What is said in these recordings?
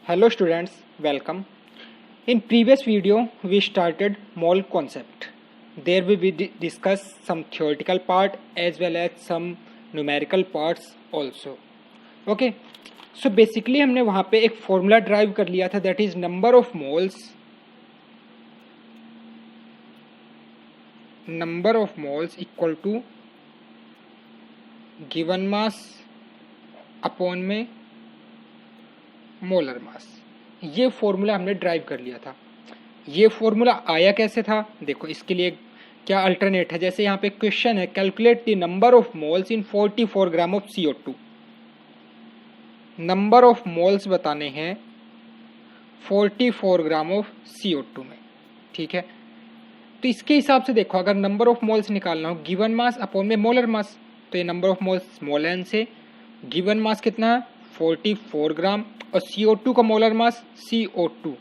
Hello students, welcome. In previous video, we started mole concept. There we will discuss some theoretical part as well as some numerical parts also. Okay. So basically हमने वहाँ पे एक formula drive कर लिया था, that is number of moles equal to given mass upon में molar मास. ये formula हमने ड्राइव कर लिया था. ये फॉर्मूला आया कैसे था? देखो इसके लिए क्या अल्टरनेट है. जैसे यहाँ पे क्वेश्चन है, calculate the number of moles in 44 gram of CO2. Number of moles बताने हैं 44 ग्राम ऑफ CO2 में. ठीक है, तो इसके हिसाब से देखो, अगर नंबर ऑफ मोल्स निकालना हो गिवन मास अपॉन में मोलर मास, तो ये number of moles small n से, गिवन मास कितना है 44 ग्राम, और CO2 का molar mass CO2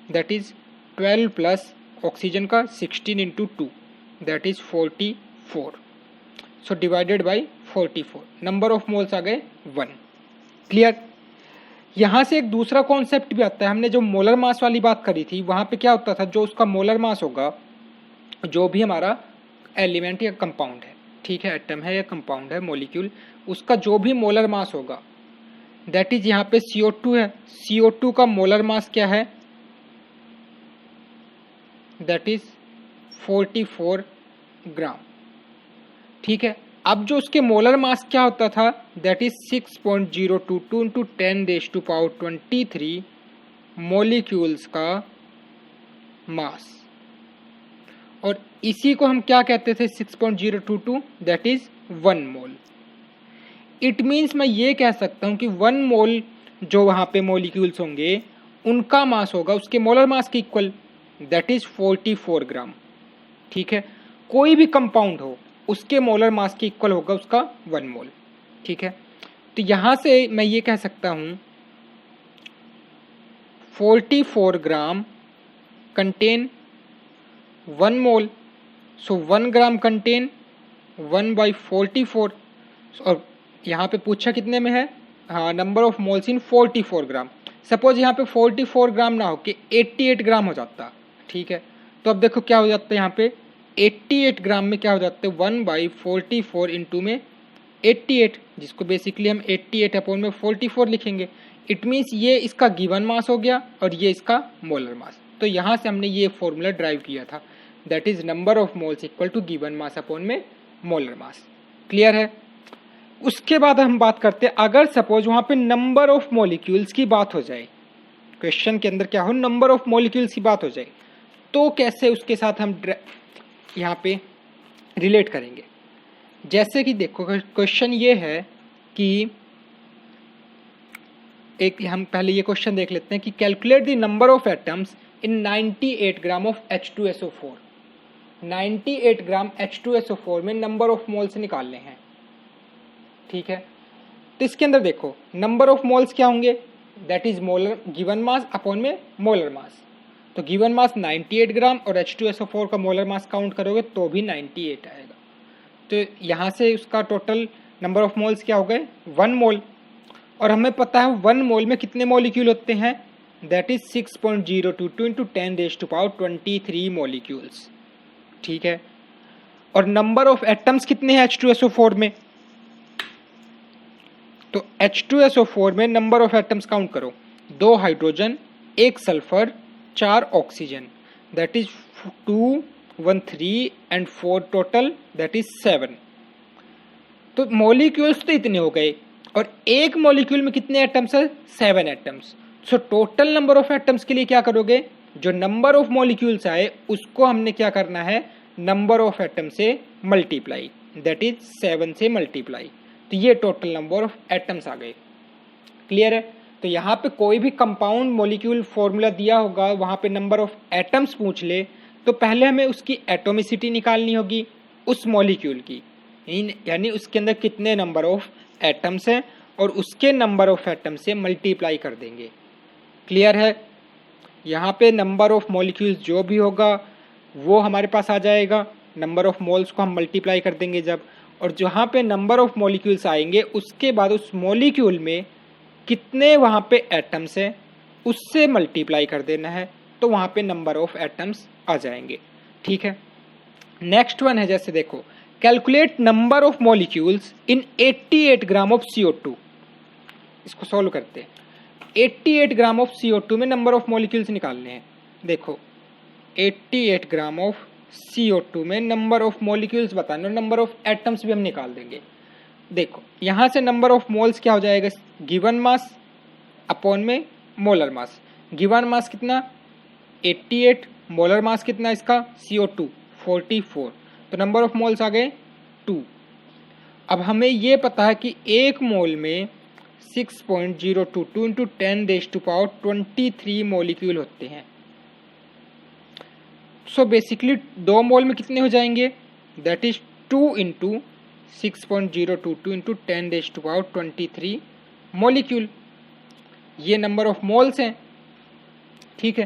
that is 12 plus oxygen का 16 into 2 that is 44. So divided by 44, number of moles आ गए 1. क्लियर. यहाँ से एक दूसरा कॉन्सेप्ट भी आता है. हमने जो मोलर मास वाली बात करी थी, वहाँ पे क्या होता था, जो उसका मोलर मास होगा, जो भी हमारा एलिमेंट या कंपाउंड है, ठीक है, एटम है या कंपाउंड है, मॉलिक्यूल, उसका जो भी मोलर मास होगा दैट इज, यहाँ पे CO2 है, CO2 का मोलर मास क्या है, दैट इज 44 ग्राम. ठीक है, अब जो उसके मोलर मास क्या होता था, दैट इज 6.022 इंटू 10⁻23 मॉलिक्यूल्स का मास. और इसी को हम क्या कहते थे, 6.022, that is 1 mole. It means मैं ये कह सकता हूं कि 1 मोल जो वहां पे मॉलिक्यूल्स होंगे उनका मास होगा उसके मोलर मास के इक्वल, दैट इज 44 ग्राम. ठीक है, कोई भी कंपाउंड हो उसके मोलर मास के इक्वल होगा उसका 1 मोल. ठीक है, तो यहां से मैं ये कह सकता हूं 44 ग्राम कंटेन 1 मोल. सो 1 ग्राम कंटेन 1/44. और यहाँ पे पूछा कितने में है, हाँ, number of moles in 44 gram. Suppose यहाँ पे 44 ग्राम ना हो के 88 ग्राम हो जाता. ठीक है, तो अब देखो क्या हो जाता है, यहाँ पे 88 ग्राम में क्या हो जाता है, 1/44 इंटू में 88, जिसको बेसिकली हम 88 अपॉन में 44 लिखेंगे. इट मीन्स ये इसका गिवन मास हो गया और ये इसका मोलर मास. तो यहाँ से हमने ये फॉर्मूला ड्राइव किया था, that is number of moles equal to given mass upon में मोलर मास. क्लियर है. उसके बाद हम बात करते हैं, अगर सपोज वहां पे नंबर ऑफ मॉलिक्यूल्स की बात हो जाए, क्वेश्चन के अंदर क्या हो, नंबर ऑफ मॉलिक्यूल्स की बात हो जाए, तो कैसे उसके साथ हम यहाँ पे रिलेट करेंगे. जैसे कि देखो क्वेश्चन ये है कि एक, हम पहले ये क्वेश्चन देख लेते हैं कि calculate the number of atoms in 98 gram of H2SO4. 98 gram H2SO4 में नंबर ऑफ मोल्स निकालने हैं. ठीक है, तो इसके अंदर देखो नंबर ऑफ मोल्स क्या होंगे, that is molar given mass upon में मोलर मास. तो गिवन मास 98 ग्राम और H2SO4 का मोलर मास काउंट करोगे तो भी 98 आएगा. तो यहाँ से उसका टोटल नंबर ऑफ मोल्स क्या हो गए, 1 मोल. और हमें पता है 1 मोल में कितने मॉलिक्यूल होते हैं, दैट इज 6.022 इंटू 10⁻23 मॉलिक्यूल्स. ठीक है, और नंबर ऑफ एटम्स कितने हैं H2SO4 में, तो H2SO4 में नंबर ऑफ एटम्स काउंट करो, 2 hydrogen, 1 sulphur, 4 oxygen, that is 2, 1, 3 and 4 total, that is 7. तो मॉलिक्यूल्स तो इतने हो गए, और एक मॉलिक्यूल में कितने एटम्स है, 7 atoms. So total number of atoms के लिए क्या करोगे, जो नंबर ऑफ मॉलिक्यूल्स आए उसको हमने क्या करना है, नंबर ऑफ एटम से मल्टीप्लाई, दैट इज 7 से मल्टीप्लाई. तो ये टोटल नंबर ऑफ एटम्स आ गए. क्लियर है. तो यहाँ पे कोई भी कंपाउंड मॉलिक्यूल फॉर्मूला दिया होगा, वहाँ पे नंबर ऑफ एटम्स पूछ ले, तो पहले हमें उसकी एटोमिसिटी निकालनी होगी उस मॉलिक्यूल की, यानी उसके अंदर कितने नंबर ऑफ एटम्स हैं, और उसके नंबर ऑफ एटम से मल्टीप्लाई कर देंगे. क्लियर है. यहाँ पे नंबर ऑफ मॉलिक्यूल्स जो भी होगा वो हमारे पास आ जाएगा, नंबर ऑफ मोल्स को हम मल्टीप्लाई कर देंगे जब, और जहाँ पे नंबर ऑफ मॉलिक्यूल्स आएंगे उसके बाद उस मॉलिक्यूल में कितने वहाँ पे एटम्स हैं उससे मल्टीप्लाई कर देना है, तो वहाँ पे नंबर ऑफ एटम्स आ जाएंगे। ठीक है, नेक्स्ट वन है, जैसे देखो, calculate number of molecules in 88 gram of CO2। इसको सॉल्व करते हैं। 88 ग्राम ऑफ CO2 में नंबर ऑफ मॉलिक्यूल्स निकालने हैं। देखो 88 ग्राम ऑफ CO2 में नंबर ऑफ मॉलिक्यूल्स बताना, नंबर ऑफ एटम्स भी हम निकाल देंगे। देखो यहाँ से नंबर ऑफ मोल्स क्या हो जाएगा, गिवन मास अपॉन में मोलर मास। गिवन मास कितना 88, मोलर मास कितना इसका CO2 44, तो नंबर ऑफ मोल्स आ गए 2। अब हमें ये पता है कि एक मोल में 6.022 इंटू 10⁻23 मॉलिक्यूल होते हैं। सो बेसिकली 2 मोल में कितने हो जाएंगे, that is 2 into 6.022 into 10⁻23 molecule. ये नंबर ऑफ मोल्स हैं। ठीक है,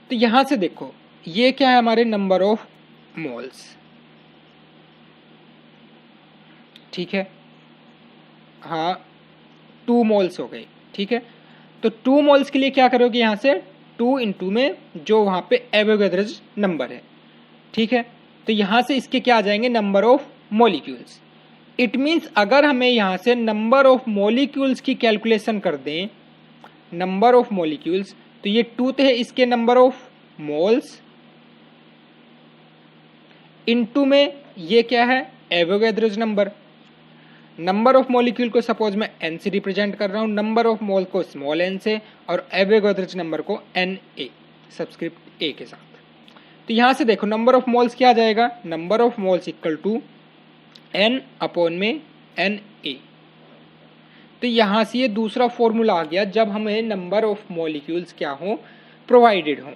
तो यहां से देखो ये क्या है, हमारे नंबर ऑफ मोल्स। ठीक है, हाँ 2 मोल्स हो गए। ठीक है, तो 2 मोल्स के लिए क्या करोगे, यहाँ से 2 इंटू में जो वहाँ पे एवोगैड्रोस नंबर है। ठीक है, तो यहाँ से इसके क्या आ जाएंगे, number of molecules. It means अगर हमें यहाँ से नंबर ऑफ मॉलिक्यूल्स की कैलकुलेशन कर दें, नंबर ऑफ मॉलिक्यूल्स, तो ये 2 है इसके नंबर ऑफ मोल्स, इनटू में ये क्या है, Avogadro's number. Number of molecule को सपोज मैं n से रिप्रेजेंट कर रहा हूँ, नंबर ऑफ मोल को स्मॉल n से, और एवोगैड्रोस नंबर को Na सबस्क्रिप्ट a के साथ। तो यहाँ से देखो नंबर ऑफ मोल्स क्या आ जाएगा, number of moles equal to n upon में Na। तो यहाँ से ये दूसरा फॉर्मूला आ गया जब हमें नंबर ऑफ मॉलिक्यूल्स क्या हो, प्रोवाइडेड हो।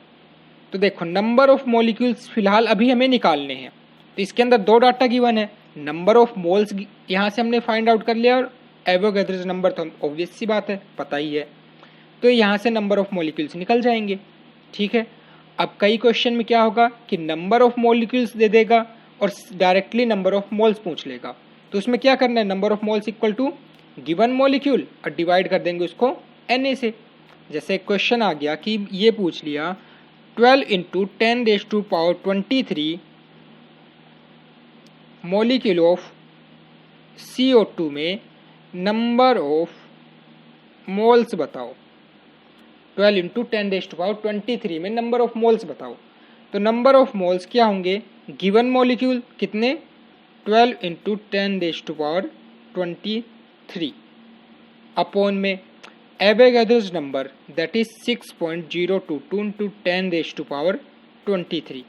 तो देखो नंबर ऑफ मॉलिक्यूल्स फिलहाल अभी हमें निकालने हैं, तो इसके अंदर 2 डाटा गिवन है, नंबर ऑफ मोल्स यहाँ से हमने फाइंड आउट कर लिया, और एवोगैड्रोस नंबर तो ऑब्वियस सी बात है, पता ही है, तो यहाँ से नंबर ऑफ मॉलिक्यूल्स निकल जाएंगे। ठीक है, अब कई क्वेश्चन में क्या होगा कि नंबर ऑफ मॉलिक्यूल्स दे देगा और डायरेक्टली नंबर ऑफ मोल्स पूछ लेगा, तो उसमें क्या करना है, number of moles equal to given molecule और डिवाइड कर देंगे उसको Na से। जैसे क्वेश्चन आ गया कि ये पूछ लिया 12 इंटू 10⁻23 मॉलिक्यूल ऑफ CO2 में नंबर ऑफ मोल्स बताओ, 12 इंटू 10⁻23 में नंबर ऑफ मोल्स बताओ। तो नंबर ऑफ मोल्स क्या होंगे, गिवन मॉलिक्यूल कितने 12 इंटू 10⁻23 अपॉन में Avogadro's number that is 6.022 into 10⁻23,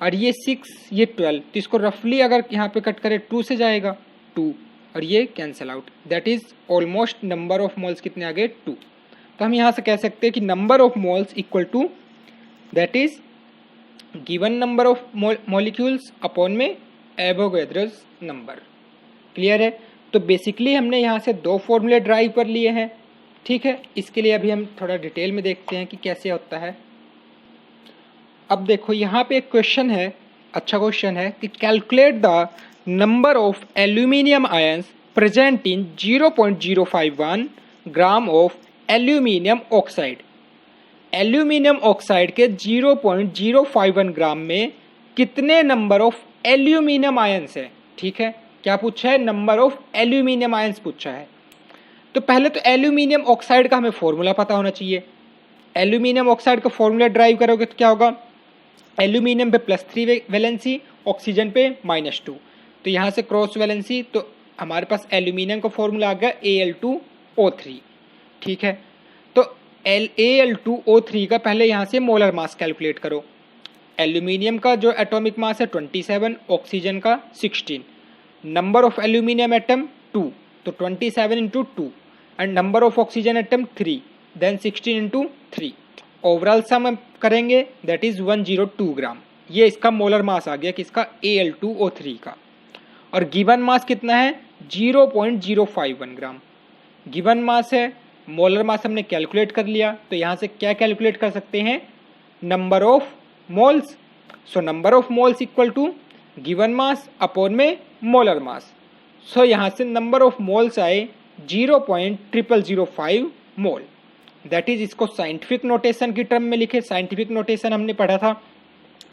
और ये 6 ये 12, तो इसको रफली अगर यहाँ पे कट करें 2 से जाएगा 2, और ये cancel out, that is almost number of moles कितने आ गए 2। तो हम यहाँ से कह सकते हैं कि number of moles equal to that is given number of molecules upon में एवोगैड्रोस नंबर। क्लियर है, तो बेसिकली हमने यहाँ से 2 फॉर्मूले ड्राइव कर लिए हैं। ठीक है, इसके लिए अभी हम थोड़ा डिटेल में देखते हैं कि कैसे होता है। अब देखो यहाँ पे एक क्वेश्चन है, अच्छा क्वेश्चन है कि calculate the number of aluminium ions present in 0.051 gram of aluminium oxide. Aluminium oxide के 0.051 ग्राम में कितने नंबर ऑफ एल्यूमिनियम आयंस है। ठीक है, क्या पूछा है, नंबर ऑफ एल्यूमिनियम आयंस पूछा है। तो पहले तो एल्यूमिनियम ऑक्साइड का हमें फॉर्मूला पता होना चाहिए। एल्यूमिनियम ऑक्साइड का फॉर्मूला ड्राइव करोगे तो क्या होगा, एल्यूमिनियम पे +3 वैलेंसी, ऑक्सीजन पे -2, तो यहाँ से क्रॉस वैलेंसी, तो हमारे पास एल्यूमिनियम का फॉर्मूला आ गया Al2O3। ठीक है, तो Al2O3 का पहले यहाँ से मोलर मास कैलकुलेट करो। एल्यूमिनियम का जो एटॉमिक मास है 27, ऑक्सीजन का 16, नंबर ऑफ एल्यूमिनियम एटम 2, तो 27 into 2, and number of oxygen atom 3, then 16 into 3, overall sum करेंगे दैट इज 102 ग्राम। ये इसका मोलर मास आ गया किसका, Al2O3 का। और गिवन मास कितना है 0.051 ग्राम गिवन मास है। मोलर मास हमने कैलकुलेट कर लिया, तो यहाँ से क्या कैलकुलेट कर सकते हैं, number of moles. So number of moles equal to given mass upon में मोलर मास। सो यहाँ से नंबर ऑफ मोल्स आए 0.0005 मोल। दैट इज इसको साइंटिफिक नोटेशन की टर्म में लिखे। साइंटिफिक नोटेशन हमने पढ़ा था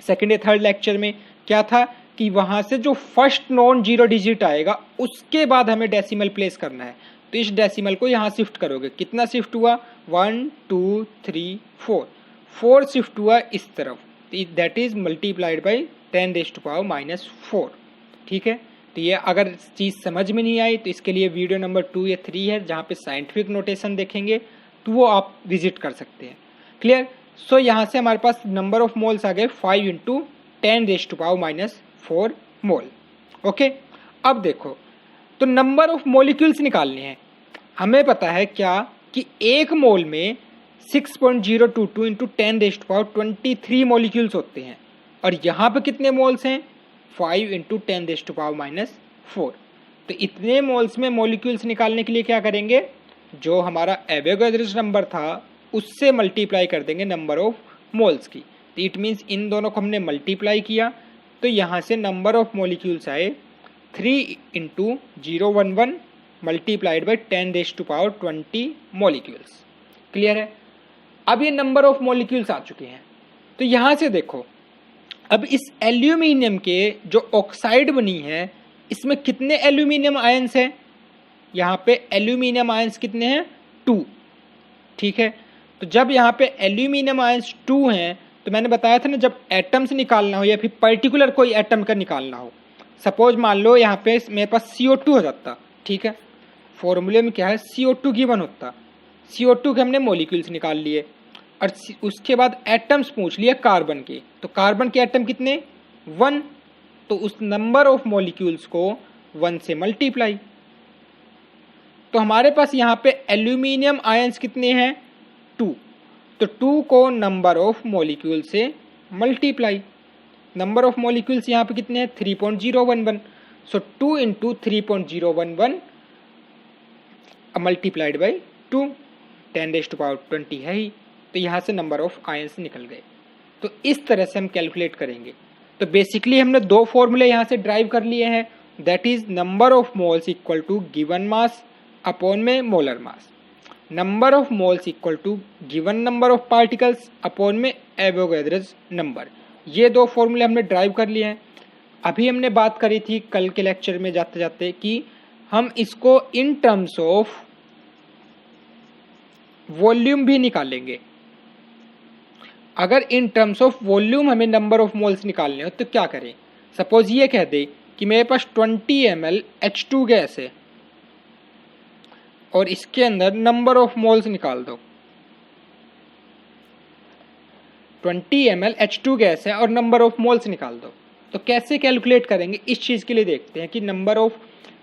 सेकेंड या थर्ड लेक्चर में, क्या था कि वहां से जो फर्स्ट नॉन जीरो डिजिट आएगा उसके बाद हमें डेसिमल प्लेस करना है। तो इस डेसिमल को यहाँ शिफ्ट करोगे, कितना शिफ्ट हुआ 1 2 3 4 शिफ्ट हुआ इस तरफ, दैट इज मल्टीप्लाइड बाई 10⁻⁻⁴। ठीक है, तो ये अगर चीज़ समझ में नहीं आई तो इसके लिए वीडियो नंबर 2 या 3 है जहाँ पे साइंटिफिक नोटेशन देखेंगे, तो वो आप विजिट कर सकते हैं। क्लियर। सो यहाँ से हमारे पास नंबर ऑफ मोल्स आ गए 5 × 10⁻⁴ मोल। ओके, अब देखो, तो नंबर ऑफ मॉलिक्यूल्स निकालने हैं। हमें पता है क्या कि एक मोल में 6.022 × 10⁻23 मॉलिक्यूल्स होते हैं, और यहाँ पे कितने मोल्स हैं 5 × 10⁻⁴। तो इतने मोल्स में मॉलिक्यूल्स निकालने के लिए क्या करेंगे, जो हमारा एवोगैड्रोस नंबर था उससे मल्टीप्लाई कर देंगे नंबर ऑफ मोल्स की। तो इट मीन्स इन दोनों को हमने मल्टीप्लाई किया, तो यहाँ से नंबर ऑफ मॉलिक्यूल्स आए 3 × 011 मल्टीप्लाइड बाई 10⁻20 मॉलिक्यूल्स। क्लियर है। अब ये नंबर ऑफ मॉलिक्यूल्स आ चुके हैं। तो यहाँ से देखो, अब इस एल्यूमिनियम के जो ऑक्साइड बनी है इसमें कितने एल्यूमिनियम आयंस हैं, यहाँ पे एल्यूमिनियम आयंस कितने हैं 2। ठीक है, तो जब यहाँ पे एल्यूमिनियम आयंस 2 हैं, तो मैंने बताया था ना जब एटम्स निकालना हो या फिर पर्टिकुलर कोई एटम का निकालना हो, सपोज मान लो यहाँ पे मेरे पास CO2 हो जाता। ठीक है, फॉर्मूले में क्या है CO2 गिवन होता, CO2 के हमने मॉलिक्यूल्स निकाल लिए, और उसके बाद एटम्स पूछ लिए कार्बन के, तो कार्बन के एटम कितने 1, तो उस नंबर ऑफ मॉलिक्यूल्स को 1 से मल्टीप्लाई। तो हमारे पास यहाँ पे एल्यूमिनियम आयंस कितने हैं 2, तो 2 को नंबर ऑफ मॉलिक्यूल से मल्टीप्लाई। नंबर ऑफ मॉलिक्यूल्स यहाँ पे कितने हैं 3.011, सो 2 × 3.011 मल्टीप्लाइड बाई 2, 10⁻20 है ही, तो यहाँ से नंबर ऑफ आयंस निकल गए। तो इस तरह से हम कैलकुलेट करेंगे। तो बेसिकली हमने 2 फॉर्मूले यहाँ से ड्राइव कर लिए हैं, that is number of moles equal to given mass upon में molar mass, number of moles equal to given number of particles upon में एवोगैड्रोस नंबर। ये 2 फॉर्मूले हमने ड्राइव कर लिए हैं। अभी हमने बात करी थी कल के लेक्चर में जाते जाते कि हम इसको इन टर्म्स ऑफ वॉल्यूम भी निकालेंगे। अगर इन टर्म्स ऑफ वॉल्यूम हमें नंबर ऑफ मोल्स निकालने हो तो क्या करें, सपोज ये कह दे कि मेरे पास 20 ml H2 गैस है और इसके अंदर नंबर ऑफ मोल्स निकाल दो। 20 ml H2 गैस है और नंबर ऑफ मोल्स निकाल दो, तो कैसे कैलकुलेट करेंगे इस चीज़ के लिए देखते हैं कि नंबर ऑफ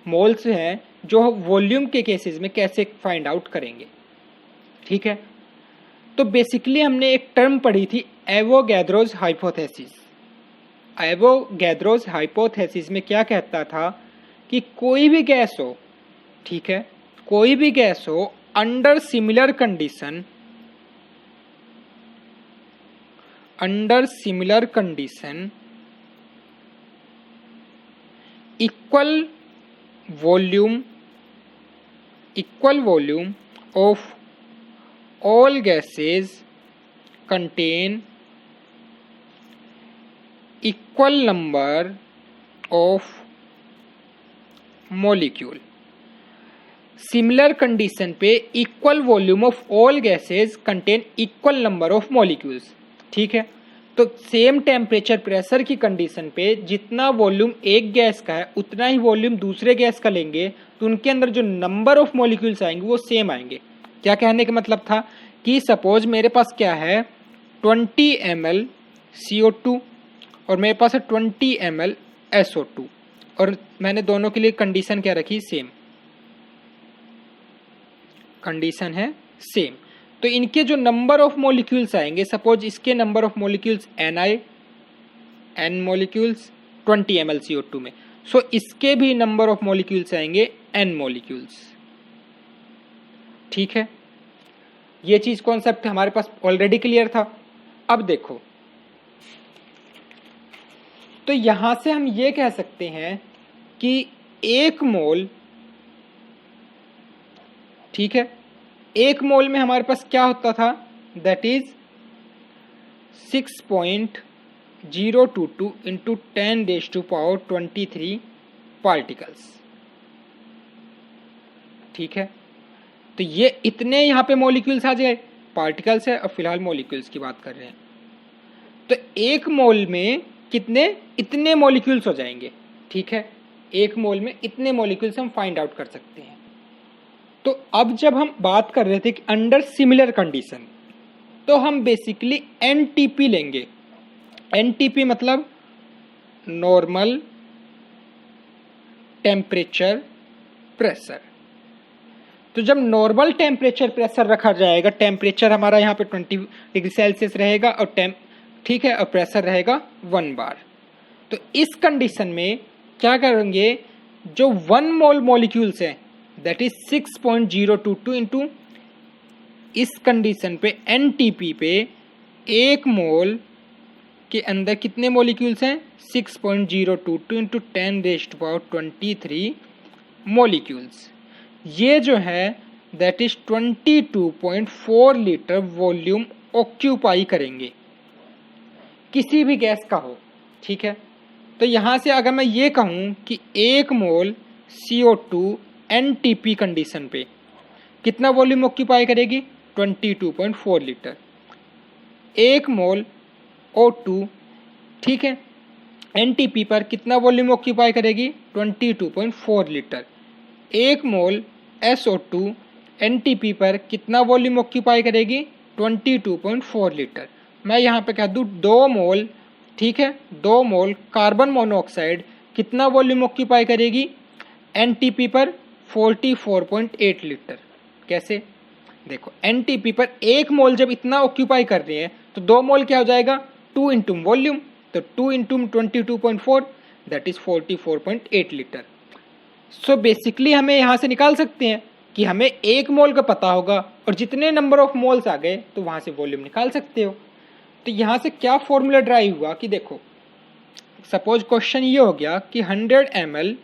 मोल्स हैं जो वॉल्यूम के केसेस में कैसे फाइंड आउट करेंगे। ठीक है, तो बेसिकली हमने एक टर्म पढ़ी थी एवोगैड्रोस हाइपोथेसिस। एवोगैड्रोस हाइपोथेसिस में क्या कहता था कि कोई भी गैस हो, ठीक है, कोई भी गैस हो under similar condition equal volume of all gases contain equal number of molecule। Similar condition पे equal volume of all gases contain equal number of molecules. ठीक है, तो सेम टेम्परेचर प्रेशर की कंडीशन पे जितना वॉल्यूम एक gas का है उतना ही वॉल्यूम दूसरे गैस का लेंगे, तो उनके अंदर जो नंबर ऑफ मॉलिक्यूल्स आएंगे वो सेम आएंगे। क्या कहने का मतलब था कि सपोज मेरे पास क्या है 20 ml CO2 और मेरे पास है 20 ml SO2, और मैंने दोनों के लिए कंडीशन क्या रखी, सेम कंडीशन है सेम। तो इनके जो नंबर ऑफ मॉलिक्यूल्स आएंगे, सपोज इसके number of molecules n molecules 20 ml CO2 में, सो इसके भी नंबर ऑफ मॉलिक्यूल्स आएंगे n मॉलिक्यूल्स। ठीक है, ये चीज कॉन्सेप्ट हमारे पास ऑलरेडी क्लियर था। अब देखो, तो यहां से हम ये कह सकते हैं कि 1 मोल, ठीक है, एक मोल में हमारे पास क्या होता था, दैट इज 6.022 इंटू 10⁻23 पार्टिकल्स। ठीक है, तो ये इतने यहाँ पे मॉलिक्यूल्स आ जाए, पार्टिकल्स है और फिलहाल मॉलिक्यूल्स की बात कर रहे हैं। तो एक मोल में कितने, इतने मॉलिक्यूल्स हो जाएंगे। ठीक है, एक मोल में इतने मॉलिक्यूल्स हम फाइंड आउट कर सकते हैं। तो अब जब हम बात कर रहे थे कि अंडर सिमिलर कंडीशन, तो हम बेसिकली एनटीपी लेंगे। एनटीपी मतलब नॉर्मल टेम्परेचर प्रेशर। तो जब नॉर्मल टेम्परेचर प्रेशर रखा जाएगा, टेम्परेचर हमारा यहाँ पे 20 डिग्री सेल्सियस रहेगा और ठीक है, और प्रेशर रहेगा 1 बार। तो इस कंडीशन में क्या करेंगे, जो 1 मोल मॉलिक्यूल्स हैं दैट इज 6.022 इंटू, इस कंडीशन पे एनटीपी पे एक मोल के अंदर कितने मॉलिक्यूल्स हैं, 6.022 इंटू 10⁻23 मॉलिक्यूल्स। ये जो है that is 22.4 litre volume occupy करेंगे, किसी भी गैस का हो। ठीक है, तो यहाँ से अगर मैं ये कहूँ कि एक मोल CO2 एनटीपी कंडीशन पे कितना वॉल्यूम ऑक्यूपाई करेगी, 22.4 लीटर। एक मोल O2, ठीक है, एनटीपी पर कितना वॉल्यूम ऑक्यूपाई करेगी, 22.4 लीटर। एक मोल SO2 एनटीपी पर कितना वॉल्यूम ऑक्यूपाई करेगी, 22.4 लीटर। मैं यहाँ पे कह दूँ 2 मोल, ठीक है, 2 मोल कार्बन मोनोऑक्साइड कितना वॉल्यूम ऑक्यूपाई करेगी एनटीपी पर, 44.8 लीटर। कैसे, देखो एनटीपी पर एक मोल जब इतना ऑक्यूपाई कर रहे हैं तो 2 मोल क्या हो जाएगा, 2 इंटू वॉल्यूम, तो 2 into 22.4 that is 44.8 litre. So basically हमें यहाँ से निकाल सकते हैं कि हमें एक मोल का पता होगा और जितने नंबर ऑफ मोल्स आ गए तो वहाँ से वॉल्यूम निकाल सकते हो। तो यहाँ से क्या फॉर्मूला ड्राइव हुआ कि देखो, सपोज क्वेश्चन ये हो गया कि 100 ml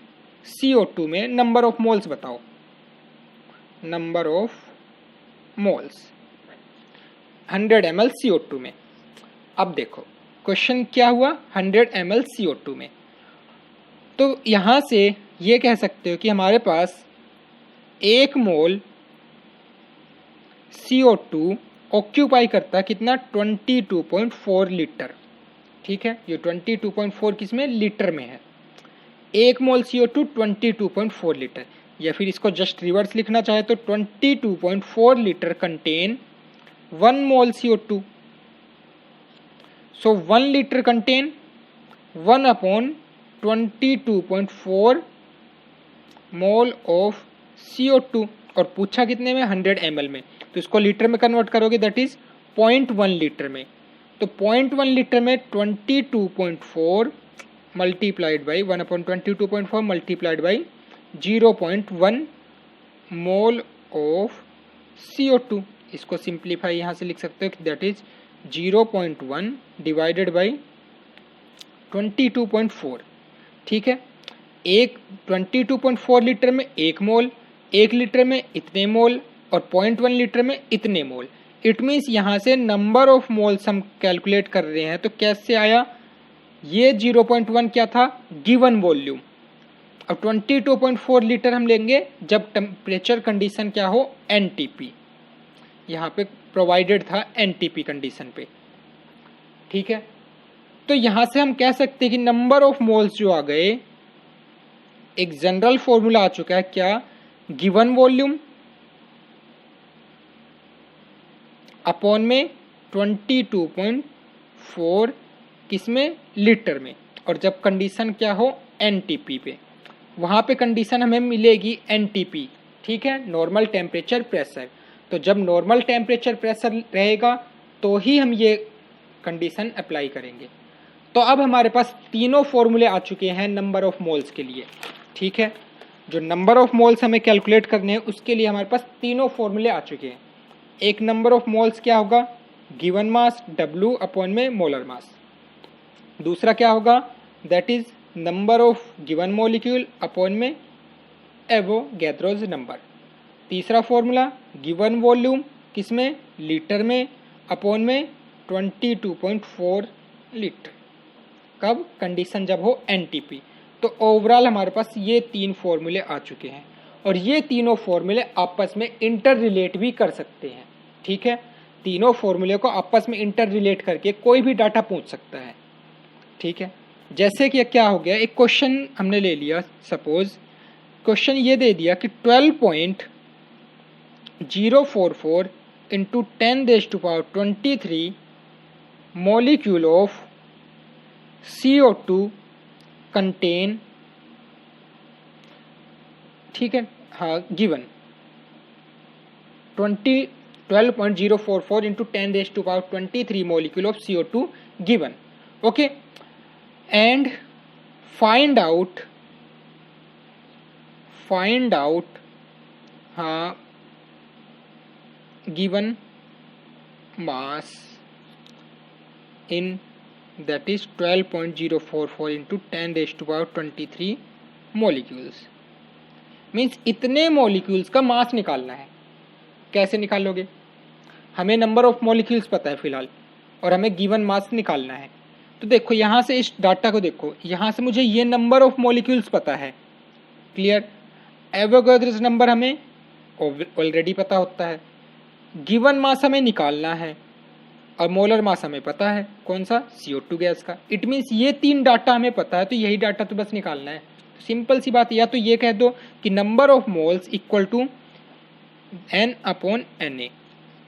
CO2 में नंबर ऑफ मोल्स बताओ, number of moles 100 ml CO2 में। अब देखो क्वेश्चन क्या हुआ, 100 ml CO2 में, तो यहाँ से ये कह सकते हो कि हमारे पास एक मोल CO2 ऑक्यूपाई करता है कितना, 22.4 लीटर। ठीक है, ये 22.4 किस में, लीटर में है। एक मोल CO2 22.4 लीटर, या फिर इसको जस्ट रिवर्स लिखना चाहे तो 22.4 litre contain 1 mole CO2। So 1 litre contain 1/22.4 mole of CO2, और पूछा कितने में, 100 ml में, तो इसको लीटर में कन्वर्ट करोगे दैट इज 0.1 लीटर में। तो 0.1 लीटर में 22.4 multiplied by 1/22.4 multiplied by 0.1 mole of CO2। इसको सिंप्लीफाई यहाँ से लिख सकते हो कि दैट इज 0.1 डिवाइडेड बाई 22.4। ठीक है, एक 22.4 लीटर में एक मोल, 1 लीटर में इतने मोल और 0.1 लीटर में इतने मोल। इट मीन्स यहाँ से नंबर ऑफ मोल्स हम कैलकुलेट कर रहे हैं। तो कैसे आया, ये 0.1 क्या था, गिवन वॉल्यूम, और 22.4 लीटर हम लेंगे जब टेम्परेचर कंडीशन क्या हो, एनटीपी। यहाँ पे प्रोवाइडेड था एनटीपी कंडीशन पे। ठीक है, तो यहाँ से हम कह सकते हैं कि नंबर ऑफ मोल्स जो आ गए, एक जनरल फॉर्मूला आ चुका है क्या, गिवन वॉल्यूम अपॉन में 22.4 किसमें, लीटर में, और जब कंडीशन क्या हो एनटीपी पे, वहाँ पे कंडीशन हमें मिलेगी एनटीपी। ठीक है, नॉर्मल टेम्परेचर प्रेशर। तो जब नॉर्मल टेम्परेचर प्रेशर रहेगा तो ही हम ये कंडीशन अप्लाई करेंगे। तो अब हमारे पास तीनों फॉर्मूले आ चुके हैं नंबर ऑफ मोल्स के लिए। ठीक है, जो नंबर ऑफ मोल्स हमें कैलकुलेट करने हैं उसके लिए हमारे पास तीनों फॉर्मूले आ चुके हैं। एक नंबर ऑफ मोल्स क्या होगा, गिवन मास W अपॉन में मोलर मास। दूसरा क्या होगा, that is number of given molecule upon में एवोगैड्रोस नंबर। तीसरा फॉर्मूला गिवन वॉल्यूम किसमें, लीटर में, अपॉन में 22.4 लीटर, कब, कंडीशन जब हो एनटीपी। तो ओवरऑल हमारे पास ये 3 फॉर्मूले आ चुके हैं और ये तीनों फॉर्मूले आपस में इंटर रिलेट भी कर सकते हैं। ठीक है, तीनों फॉर्मूले को आपस में इंटर रिलेट करके कोई भी डाटा पूछ सकता है। ठीक है, जैसे कि क्या हो गया, एक क्वेश्चन हमने ले लिया, सपोज क्वेश्चन ये दे दिया कि 12.044 into 10⁻23 molecule of CO2 contain, ठीक है, हाँ, given 12.044 into 10⁻23 molecule of CO2 given, okay, and find out हाँ given mass in that is 12.044 into 10⁻23 molecules, means इतने मॉलिक्यूल्स का मास निकालना है। कैसे निकालोगे, हमें नंबर ऑफ मॉलिक्यूल्स पता है फिलहाल और हमें गिवन मास निकालना है। तो देखो यहाँ से इस डाटा को देखो, यहाँ से मुझे ये नंबर ऑफ मॉलिक्यूल्स पता है, क्लियर, एवोगाड्रोस नंबर हमें ऑलरेडी पता होता है, गिवन मास हमें निकालना है और मोलर मास हमें पता है कौन सा, CO2 गैस का। इट मीन्स ये 3 डाटा हमें पता है, तो यही डाटा तो बस निकालना है। सिंपल सी बात, या तो ये कह दो कि number of moles equal to N/Na,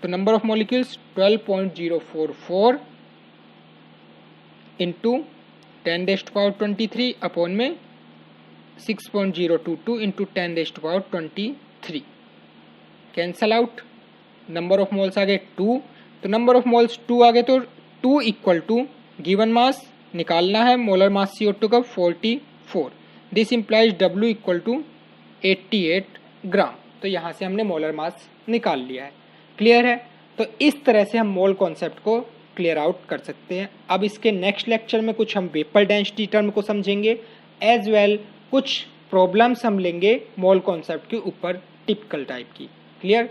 तो number of molecules 12.044 into 10⁻23 upon में 6.022 into 10⁻23, cancel out, number of moles आ गए 2, तो नंबर ऑफ मोल्स 2 आ गए, तो 2 इक्वल टू गिवन मास निकालना है, मोलर मास CO2 का 44, this implies W equal to 88 gram. तो यहाँ से हमने मोलर मास निकाल लिया है, क्लियर है। तो इस तरह से हम मोल कॉन्सेप्ट को क्लियर आउट कर सकते हैं। अब इसके नेक्स्ट लेक्चर में कुछ हम वेपर डेंसिटी टर्म को समझेंगे, एज वेल कुछ प्रॉब्लम्स हम लेंगे मोल कॉन्सेप्ट के ऊपर टिपिकल टाइप की, क्लियर।